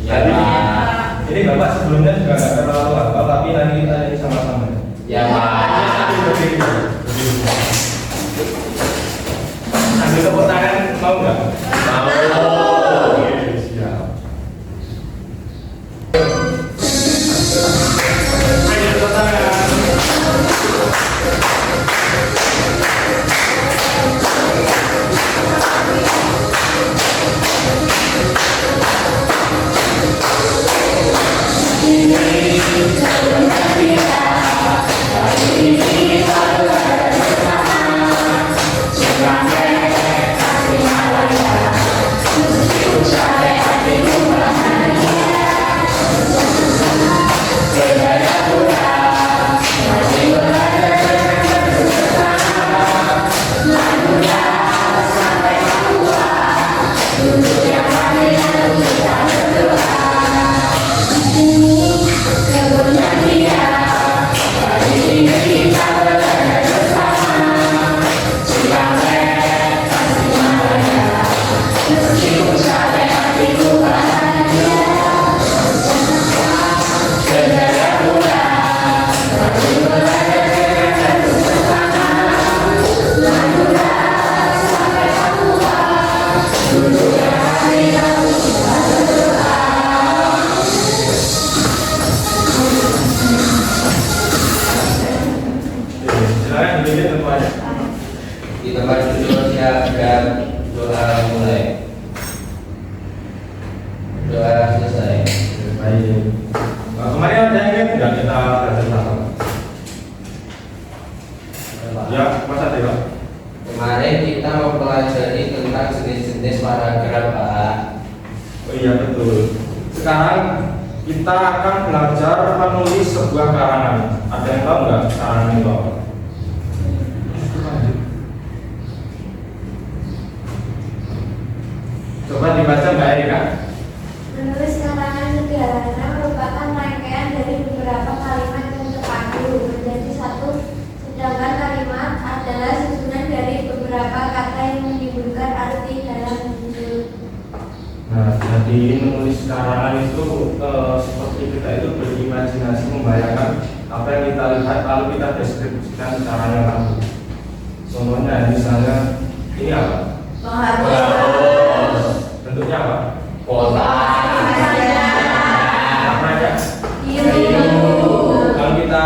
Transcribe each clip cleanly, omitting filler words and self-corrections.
Ya, Pak. Ini Bapak sebelumnya juga nggak terlalu hafal, tapi nanti kita ini sama-sama. Ya, Pak. Ambil tepuk tangan, mau nggak? Mau. Oke, siap. Ayo tepuk tangan. Silakan dipimpin semuanya. Di tempat duduk siap dan doa mulai. Doa selesai. Baik. Kemarin ada yang tidak kita belajar sama. Ya, Mas Ade, Pak. Kemarin kita mempelajari tentang jenis-jenis paragraf, Pak. Oh iya betul. Sekarang kita akan belajar menulis sebuah karangan. Ada yang tahu nggak karangan itu apa? Coba dibaca Mbak Erika. Menulis karangan sederhana merupakan rangkaian dari beberapa kalimat yang terpadu menjadi satu, sedangkan kalimat adalah susunan dari beberapa kata yang menimbulkan arti dalam judul. Nah, jadi menulis karangan itu seperti kita itu berimajinasi membayangkan apa yang kita lihat lalu kita deskripsikan caranya lalu. Contohnya misalnya ini apa? Bentuknya apa? Kotak. Warnanya? Kalau kita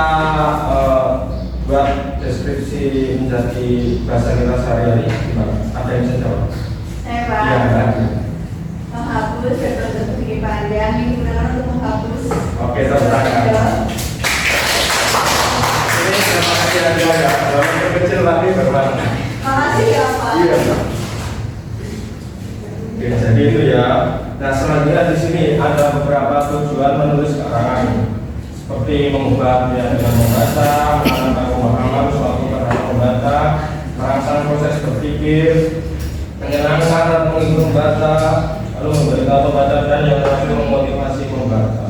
buat deskripsi menjadi bahasa kita sehari-hari gimana? Ada yang bisa jawab? Saya Pak, Iya, Mbak. menghapus berbentuk persegi panjang yang digunakan untuk menghapus. Oke, tepuk tangan. Ini terima kasih Anda ya. Walaupun kecil tapi berwarna. Makasih ya Pak. Iya. Oke, jadi itu ya. Nah, selanjutnya di sini ada beberapa tujuan menulis karangan, seperti mengubah dunia dengan membaca, menambah pemahaman suatu terhadap membaca, merangsang proses berpikir, menyenangkan dan menghibur membaca, lalu memberitahu pembaca dan yang terakhir memotivasi membaca.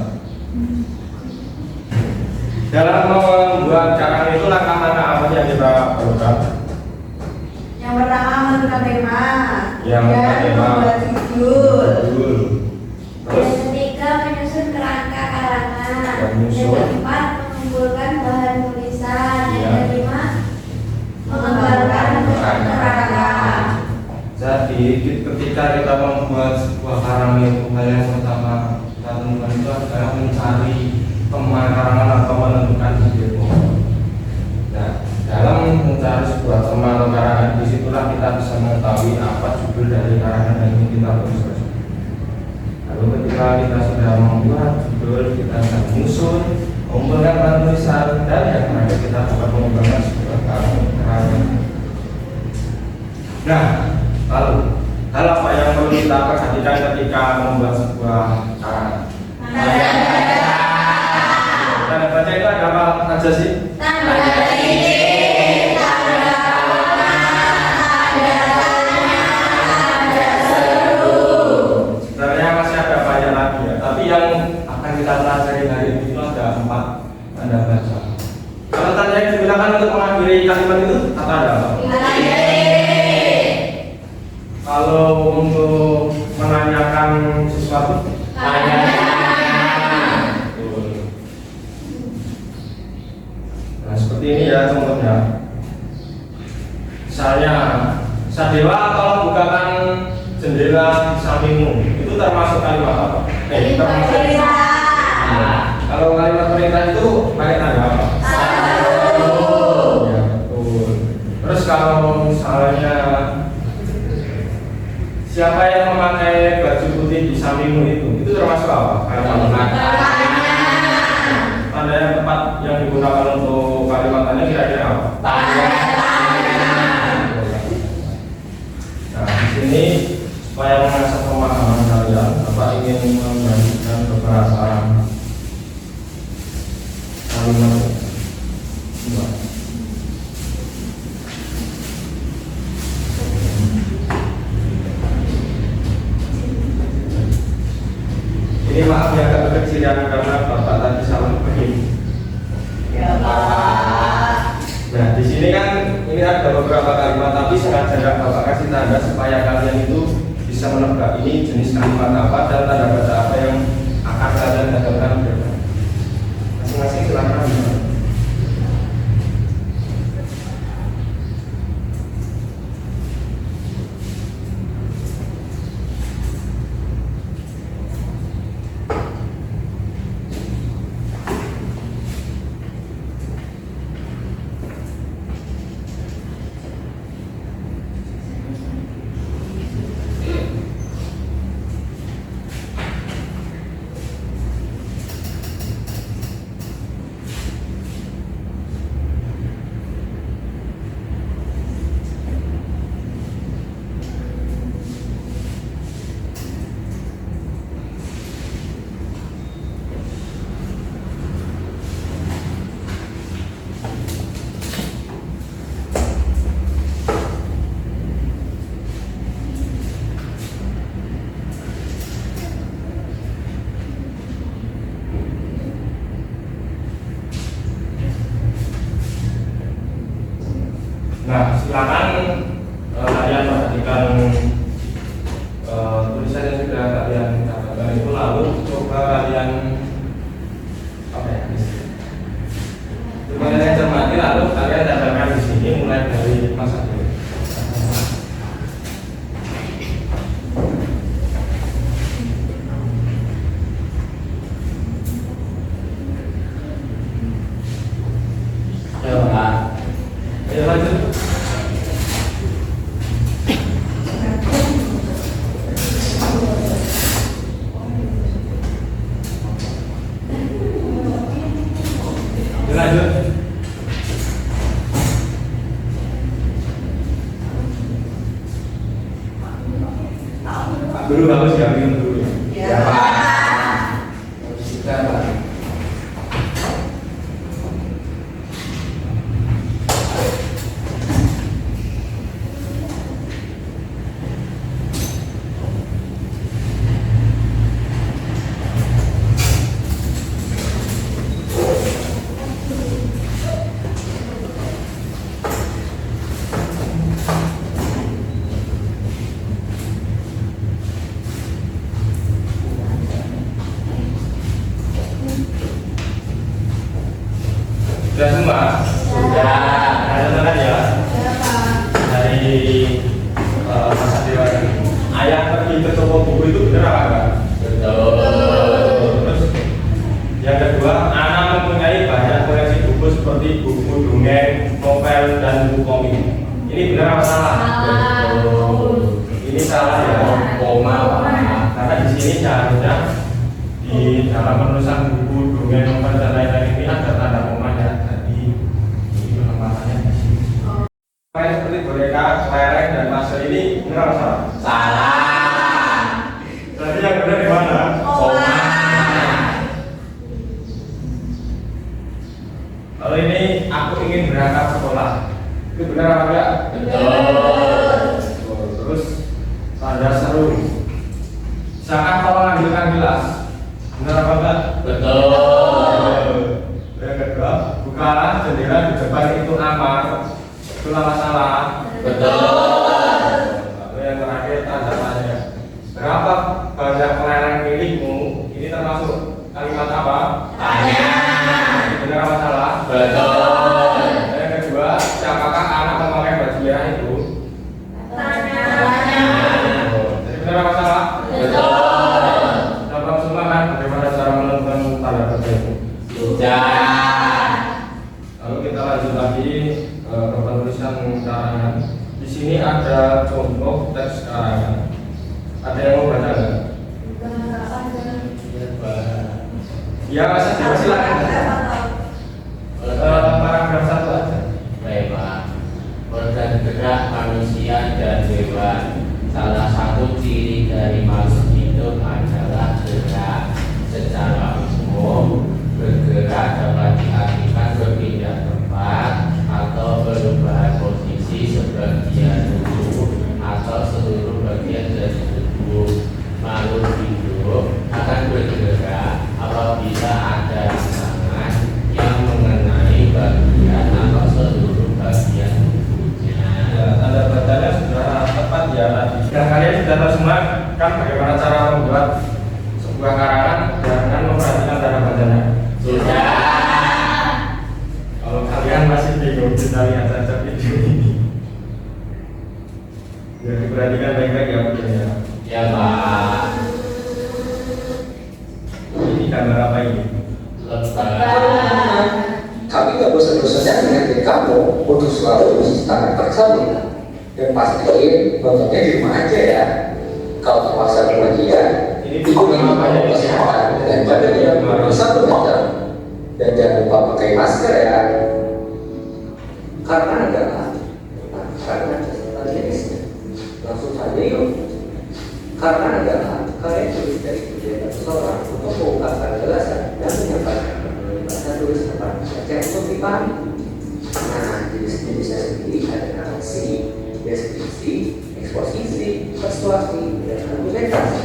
Dalam membuat karangan itu langkah-langkah apa yang kita perlukan? Yang pertama menentukan tema. Yang dan tema. membuat judul. Betul. Terus Yang ketiga menyusun kerangka karangan. Yang Menyusun. keempat mengumpulkan bahan tulisan. Yang Iya. kelima Mengembangkan kerangka. jadi ketika kita membuat sebuah karangan itu hal yang pertama kita temukan itu adalah mencari tema karangan atau menentukan judul pokok. Nah, dalam mencari sebuah tema atau karangan disitulah kita bisa mengetahui apa judul dari karangan yang ingin kita tulis. Lalu ketika kita sudah membuat judul, kita bisa menyusun, mengumpulkan bahan tulisan, dan yang terakhir kita dapat mengembangkan sebuah karangan. Nah, lalu hal apa yang perlu kita perhatikan ketika membuat sebuah karangan? Tanda baca itu ada apa aja sih? tanda titik, tanda koma, tanda tanya, tanda seru. Sebenarnya masih ada banyak lagi ya, tapi yang akan kita pelajari hari ini itu ada 4 tanda baca. Kalau tanda yang digunakan untuk mengakhiri kalimat itu kata ada apa? Kalau untuk menanyakan sesuatu, Betul. Nah seperti ini ya teman-teman ya. Misalnya Sadewa tolong bukakan jendela di sampingmu, itu termasuk kalimat apa? Termasuk. Nah, kalau kalimat perintah itu pakai tanda apa? Ya betul. Terus kalau misalnya siapa yang memakai baju putih di sampingmu itu termasuk apa? Kalimat. Tanda yang tepat yang digunakan untuk kalimat tanya kira-kira apa? Nah, di sini supaya mengasah pemahaman kalian, Bapak ingin membagikan beberapa kalimat. Ini maaf ya agak kekecilan karena Bapak tadi salah begini. Ya Pak. Nah, di sini kan ini ada beberapa kalimat, tapi sengaja Bapak kasih tanda supaya kalian itu bisa menebak ini jenis kalimat apa dan tanda baca apa yang akan kalian dapatkan berapa. Masing-masing silakan. Nah, silakan kalian perhatikan tulisan yang sudah kalian dapatkan itu, lalu coba kalian apa ya? Coba kalian cermati, lalu kalian dapatkan di sini mulai dari masa dulu. Ayo lanjut. Lanjut. Dulu bagus ya, minum dulu. Ya Pak. Kita Pak. Sudah semua? Sudah. Ada teman ya? Ya Pak. Dari masa dewa ini. Ayah pergi ke toko buku itu benar apa enggak? Betul. Terus yang kedua, anak mempunyai banyak koleksi buku seperti buku dongeng, novel, dan buku komik. Ini benar apa salah? Betul. Ini salah ya. Koma Pak. Karena di sini seharusnya di dalam penulisan buku dongeng, novel, dan lain-lain ini ada tanda komanya. Jadi ini penempatannya di sini. Kayak seperti boneka, kelereng, dan puzzle ini benar apa salah? Salah. Jadi yang benar di mana? Koma. Kalau ini aku ingin berangkat sekolah, itu benar apa enggak? Betul. Terus tanda seru. Silakan tolong ambilkan gelas. Benar apa enggak? Betul. Yang kedua, bukalah jendela di depan itu aman. Itu salah. Betul. Lalu yang terakhir tanda tanya. Berapa banyak kelereng milikmu? termasuk kalimat apa? Tanya. Benar apa salah? Betul. Yang kedua, siapakah anak memakai baju merah itu? Tanya. Jadi benar apa salah? Betul. Sudah paham semua kan bagaimana cara menentukan tanda baca itu? Sudah. Lalu kita lanjut lagi ke penulisan karangan. Di sini ada contoh teks karangan. Ada yang mau baca nggak? Ya, silakan. Paragraf 1 aja. Baik, Pak. Organ gerak manusia dan hewan. Salah satu ciri dari makhluk hidup adalah gerak. Secara umum, bergerak dapat diartikan berpindah tempat atau perubahan posisi sebagian tubuh atau seluruh bagian dari tubuh. Makhluk hidup akan bergerak apabila ada rangsangan yang mengenai bagian atau seluruh bagian tubuhnya. Ya, tanda bacanya sudah tepat ya tadi. Dan kalian sudah tahu semua kan bagaimana cara membuat sebuah karangan dengan memperhatikan tanda bacanya. Sudah. Kalau kalian masih bingung, kita lihat saja video ini. Ya, diperhatikan baik-baik ya videonya. Ya, Pak. Ini gambar apa ini? Lebar. Kami gak bosan-bosannya mengingatkan kamu untuk selalu mencuci tangan persami dan pastiin nontonnya di rumah aja ya. Kalau terpaksa berpergian, ikuti protokol kesehatan dan jaga jarak minimal 1 meter dan jangan lupa pakai masker ya. Karena adalah karena kesehatan jenisnya. Langsung saja yuk. Karena adalah kalian tulis dari kegiatan seseorang untuk mengungkapkan gagasan dan menyampaikan bahasa tulis depan baca untuk dipahami. Nah, jenis-jenisnya sendiri ada narasi, deskripsi, eksposisi, persuasi, dan argumentasi.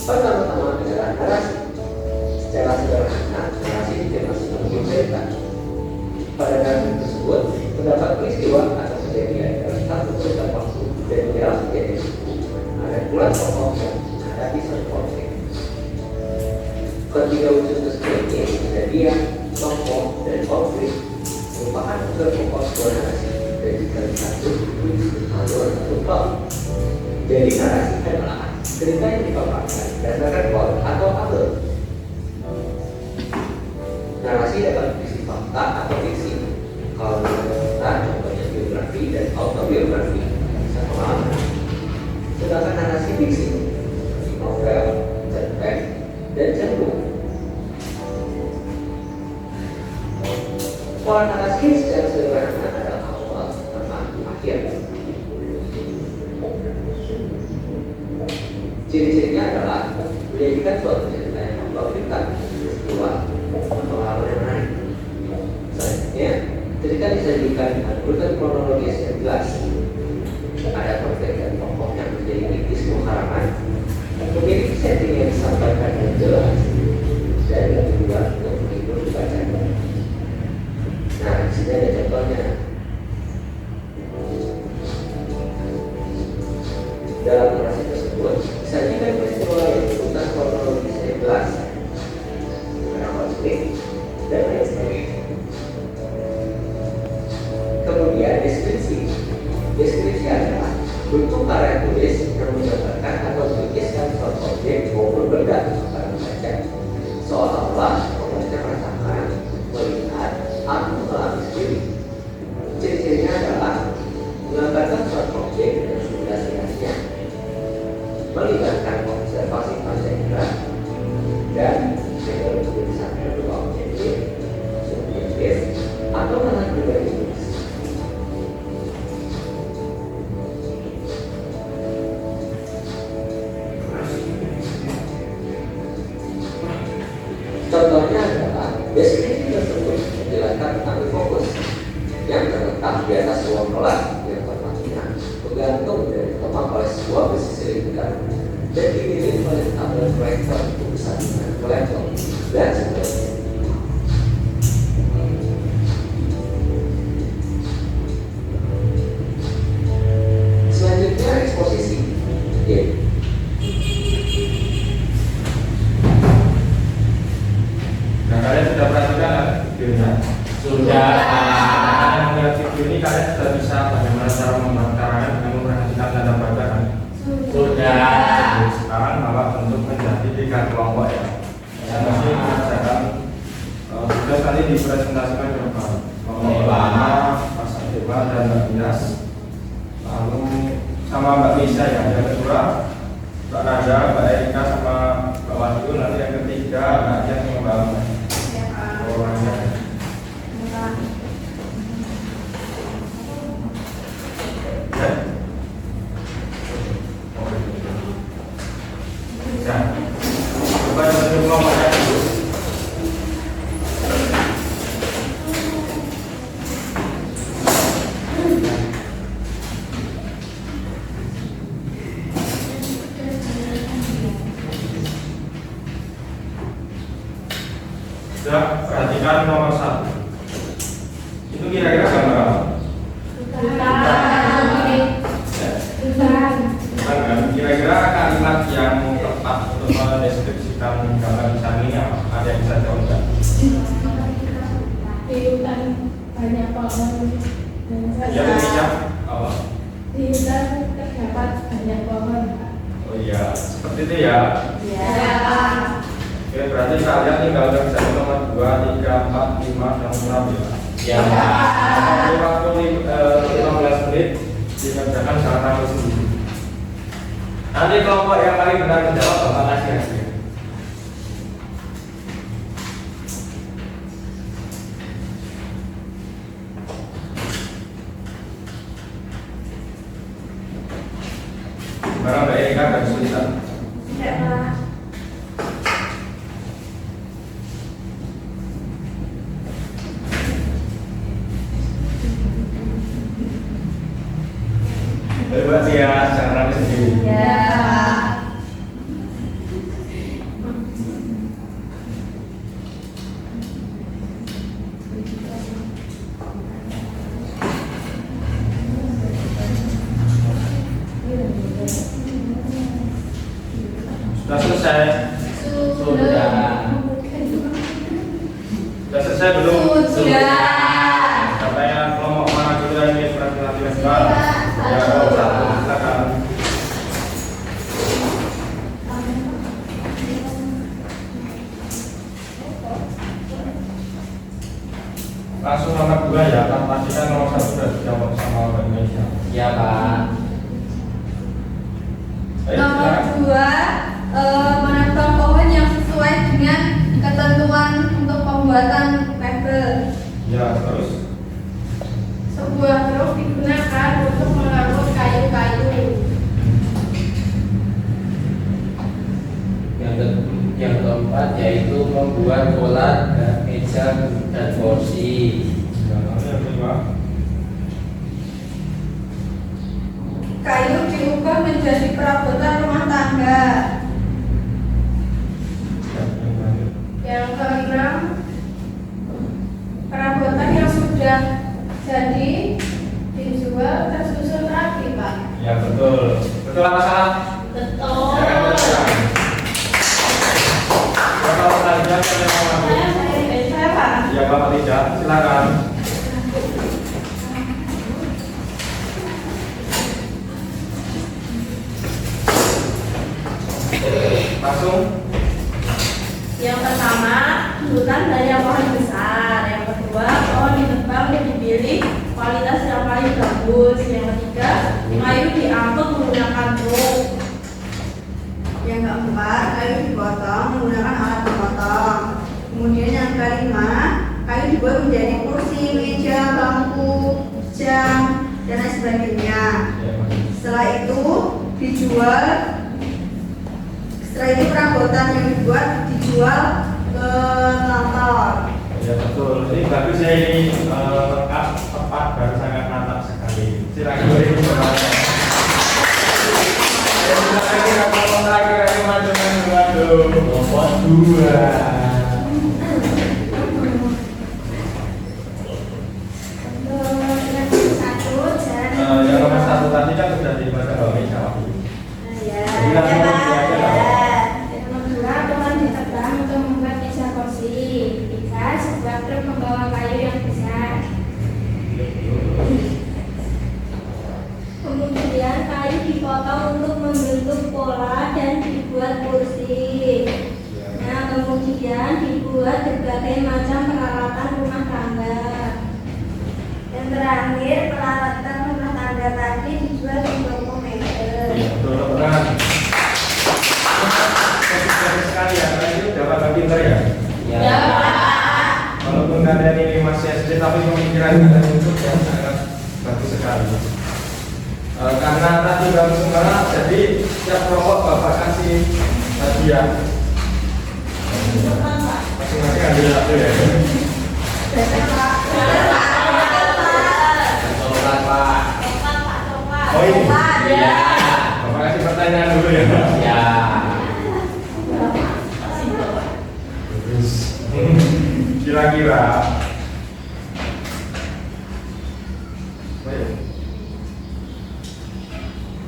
Pertama-tama adalah narasi. Secara sederhana, narasi dijelaskan sebagai cerita. Pada narasi tersebut terdapat peristiwa atau kejadian dalam satu cerita waktu dan dalam kejadian itu ada pula tokoh yang menghadapi suatu konflik. Ketiga unsur tersebut yaitu kejadian, tokoh, dan konflik merupakan unsur pokok sebuah narasi dan dikali satu disebut alur atau plot. Jadi narasi adalah cerita yang dipaparkan berdasarkan plot atau alur. Narasi dapat berisi fakta atau fiksi. Kalau kita contohnya biografi dan autobiografi bisa pengalaman. Sedangkan narasi fiksi seperti novel, cerpen, dan cenderung. Pola narasi secara sederhana adalah awal, tengah, akhir. Ciri-cirinya adalah menjadikan suatu cerita yang membangkitkan peristiwa pengalaman yang menarik. Selanjutnya, cerita disajikan dengan urutan kronologis yang jelas. Ada konflik dan tokoh yang menjadi inti sebuah karangan, memiliki setting yang disampaikan yang jelas dan yang dibuat untuk menghibur dibacanya. Nah, di sini ada contohnya. Dalam narasi tersebut, disajikan peristiwa yang berurutan kronologis yang jelas, ada konflik dan lain sebagainya. Kemudian deskripsi. Deskripsi adalah bentuk karya tulis yang menggambarkan atau melukiskan suatu objek maupun benda kepada pembaca, seolah-olah pembaca merasakan, melihat, atau mengalami sendiri. Ciri-cirinya adalah menggambarkan suatu objek dengan stimulasinya, melibatkan observasi pada indera, dan metode tulisannya berupa objektif, subjektif, atau dengan pribadi. Contohnya adalah deskripsi tersebut menjelaskan tentang fokus yang terletak di atas ruang kelas yang tempatnya bergantung dari tempat oleh sebuah besi silinder dan dipilih oleh tabel proyektor untuk disandingkan ke laptop dan sebagainya. Oke. Nah, kalian sudah perhatikan nggak videonya? Sudah. Nah, kalian melihat video ini kalian sudah bisa bagaimana cara membuat karangan dengan memperhatikan tanda baca kan? Sudah. Sekarang Bapak bentuk menjadi 3 kelompok ya. Yang masih mengerjakan tugas tadi dipresentasikan ke depan. Kelompok pertama, Mas Dewa dan Mbak Bias. Lalu sama Mbak Lisa ya. Yang kedua, Mbak Nada, Mbak Erika sama Mbak Wahyu. Nanti yang ketiga, Mbak Dian sama Mbak Alma. Orangnya. Ya. Ya. Coba bentuk kelompoknya dulu. Sudah, perhatikan nomor 1. Itu kira-kira gambar apa? Kan? Kira-kira kalimat yang tepat untuk mendeskripsikan gambar tulisan ini apa? Ada yang bisa jawab nggak? Di hutan banyak pohon dan Ya, Indonesia apa? di hutan terdapat banyak pohon. Oh iya, seperti itu ya. Ya. Oke, berarti kalian tinggal kerjain nomor 2, 3, 4, 5 dan 6 ya. Ya, Pak. Waktu 15 menit dikerjakan secara sendiri. Nanti kelompok yang paling benar menjawab Bapak kasih hasil. Barang Mbak Erika dan kesulitan. Tidak, Pak. Mbak Tia, jangan sendiri. Ya. Sudah selesai? Sudah. Sudah selesai belum? Sudah. Siapa yang kelompok mana dulu yang ingin berlatih sekarang? Ya, kalau satu, silakan. Langsung nomor 2 ya, kan pastikan nomor 1 sudah dijawab sama Mbak Indonesia. Ya, Pak. Ayo, Nomor silakan. 2, menebang pohon yang sesuai dengan ketentuan untuk pembuatan mebel. Ya, terus Sebuah truk digunakan untuk mengangkut kayu-kayu. Yang keempat yaitu membuat pola dan meja dan kursi. ya, lalu yang kedua. Kayu diubah menjadi perabotan rumah tangga. Ya, yang lanjut. Yang keenam, perabotan yang sudah jadi dijual tersusun rapi, Pak. Ya, betul. Betul apa salah? Betul. Ya, betul. Bapak Ustazah, saya mau lanjut. Saya Pak. Ya, Bapak tidak, silakan. Langsung. Yang pertama, hutan banyak pohon besar. Yang kedua, pohon ditebang dan dipilih kualitas yang paling bagus. Yang ketiga, kayu diangkut menggunakan truk. Yang keempat, kayu dipotong menggunakan alat pemotong. Kemudian yang kelima, kayu dibuat menjadi kursi, meja, bangku, jam, dan lain sebagainya. Ya, Mas. Setelah itu dijual. Setelah itu perabotan yang dibuat dijual ke kantor. Ya, betul. Ini bagus ya, ini lengkap, tepat, dan sangat mantap sekali. Silakan beri semangat. Silakan lagi waduh. Nomor 2. Satu, jalan. Yang nomor 1 tadi kan sudah dibaca Mbak Meja. Ya. Kemudian kayu dipotong untuk membentuk pola dan dibuat kursi. Nah, kemudian dibuat berbagai macam peralatan rumah tangga. Dan terakhir, peralatan rumah tangga tadi dijual di toko mebel. Betul benar. Bagus sekali ya, karena itu dapat pinter ya. Ya. Walaupun kalian ini masih SD tapi pemikiran kalian itu yang sangat bagus sekali. Karena tadi baru semangat, jadi setiap kelompok bapak kasih hadiah. Masing-masing ambil satu ya. Coklat, Pak. Oh ini. Iya. Bapak kasih pertanyaan dulu ya. Ya. Terus kira-kira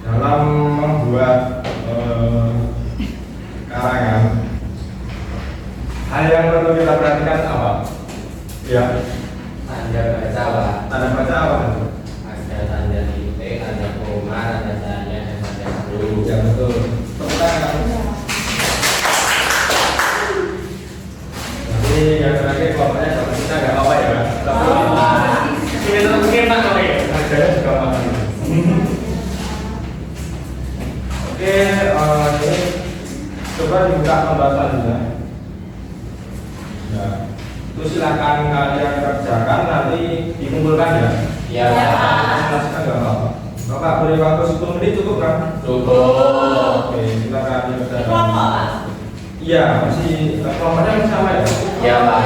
dalam membuat karangan, hal yang perlu kita perhatikan apa? Ya, Tanda baca, Pak. tanda baca apa? Ada tanda titik, ada koma, ada tanya, dan ada seru. Ya betul. Tepuk tangan. Jadi yang terakhir kelompoknya sama kita nggak apa-apa ya, Pak? Ini terus kita kok ya, harganya juga mahal. Oke, ini coba dibuka pembahasannya. Ya, itu silakan kalian kerjakan, nanti dikumpulkan ya. Ya, Pak. Masukkan nggak apa-apa. Bapak beri waktu 10 menit cukup kan? Cukup. Oke, silakan dikerjakan. Kelompok. Iya, masih kelompoknya masih sama ya? Ya, Pak.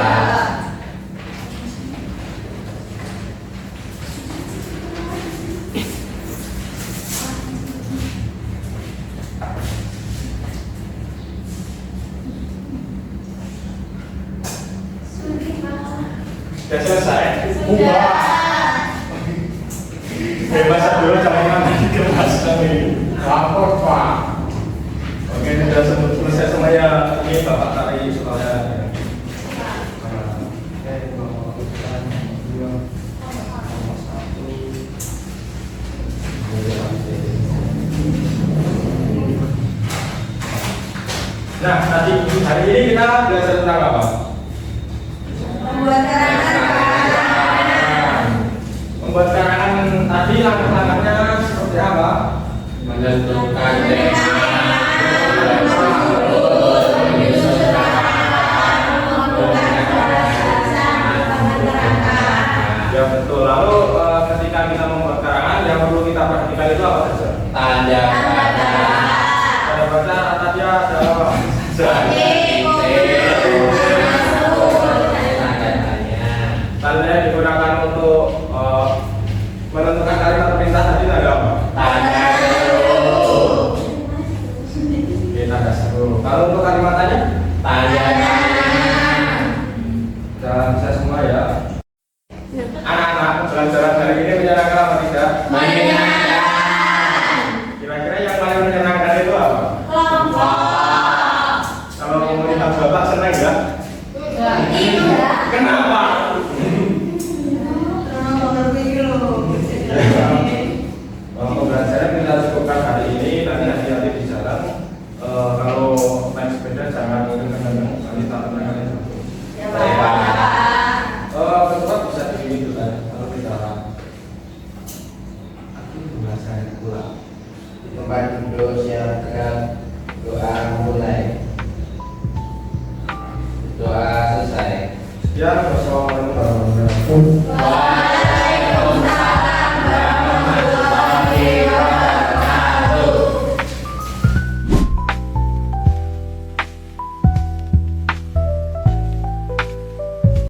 Sudah selesai? Bebas dulu jangan nanti kelas kami. Lapor, Pak. Oke, sudah selesai semuanya. Ini Bapak tarik soalnya. Nah, tadi hari ini kita belajar tentang apa? Membuat karangan. Membuat karangan tadi langkah-langkahnya seperti apa? Menentukan tema. Ya betul. Lalu ketika kita membuat karangan, yang perlu kita perhatikan itu apa saja? Tanda baca. Tanda baca tadi ada apa? Tanda yang digunakan untuk menentukan kalimat perintah tadi tanda apa? Tanda seru. Oke, tanda seru. Kalau untuk kalimatannya? Tanda Dan bisa semua ya. Anak-anak pelajaran hari ini menyenangkan apa tidak? menyenangkan. Kira-kira yang paling menyenangkan itu apa? Kelompok. Kalau komunitas bapak senang ya? Kenapa? Pembelajaran kita cukupkan hari ini. Nanti hati-hati di jalan. Kalau naik sepeda jangan kencang-kencang. Nanti takut tangannya jatuh. Ya, Pak. Ketua bisa begini dulu kan? Kalau kita aku pembahasan pulang. Tempat duduk siapkan doa mulai. Doa selesai. Ya, kosong.